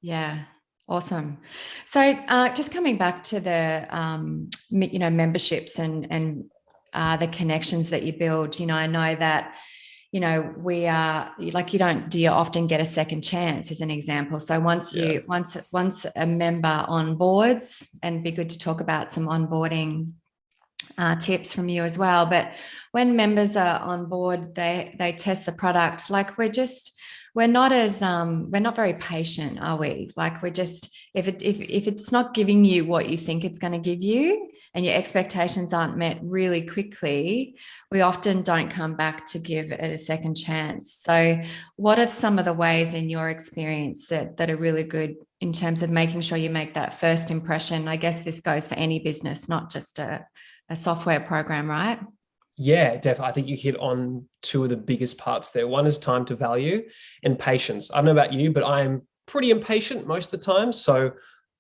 Yeah. Awesome. So just coming back to the, memberships and the connections that you build, I know that, we are like, do you often get a second chance as an example? So once a member onboards, and it'd be good to talk about some onboarding tips from you as well. But when members are on board, they test the product. Like we're not very patient, are we? Like we're just, if it's not giving you what you think it's going to give you, and your expectations aren't met really quickly, we often don't come back to give it a second chance. So what are some of the ways in your experience that are really good in terms of making sure you make that first impression? I guess this goes for any business, not just a software program, right? Yeah, definitely. I think you hit on two of the biggest parts there. One is time to value and patience. I don't know about you, but I'm pretty impatient most of the time. So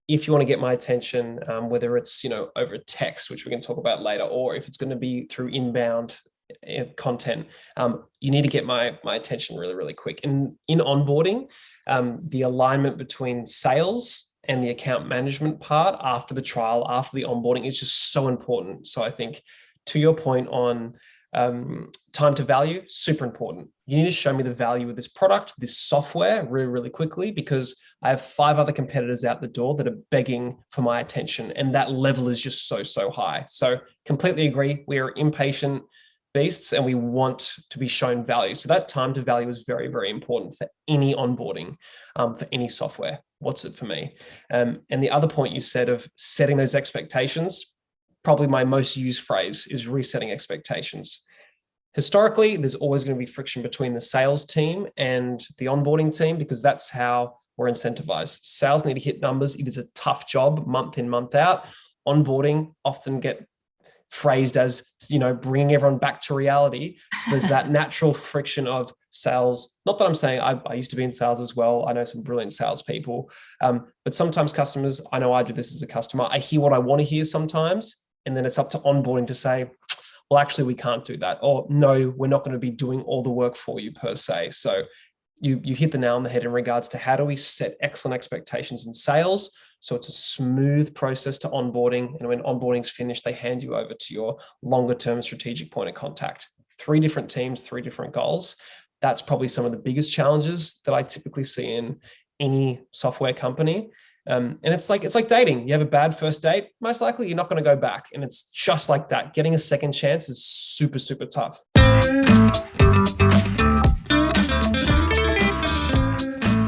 if you want to get my attention, whether it's, over text, which we can talk about later, or if it's going to be through inbound content, you need to get my attention really, really quick. And in onboarding, the alignment between sales and the account management part after the trial, after the onboarding is just so important. So I think to your point on time to value, super important. You need to show me the value of this product, this software really, really quickly, because I have 5 other competitors out the door that are begging for my attention. And that level is just so, so high. So completely agree. We are impatient beasts and we want to be shown value. So that time to value is very, very important for any onboarding, for any software. What's it for me? And the other point you said of setting those expectations, probably my most used phrase is resetting expectations. Historically, there's always going to be friction between the sales team and the onboarding team because that's how we're incentivized. Sales need to hit numbers. It is a tough job month in, month out. Onboarding often get phrased as, bringing everyone back to reality. So there's that natural friction of sales. Not that I'm saying I used to be in sales as well. I know some brilliant salespeople, but sometimes customers, I know I do this as a customer, I hear what I want to hear sometimes. And then it's up to onboarding to say, well, actually, we can't do that. Or no, we're not going to be doing all the work for you per se. So you hit the nail on the head in regards to how do we set excellent expectations in sales so it's a smooth process to onboarding. And when onboarding's finished, they hand you over to your longer term strategic point of contact. 3 different teams, 3 different goals. That's probably some of the biggest challenges that I typically see in any software company. And it's like dating. You have a bad first date, most likely you're not going to go back. And it's just like that. Getting a second chance is super, super tough.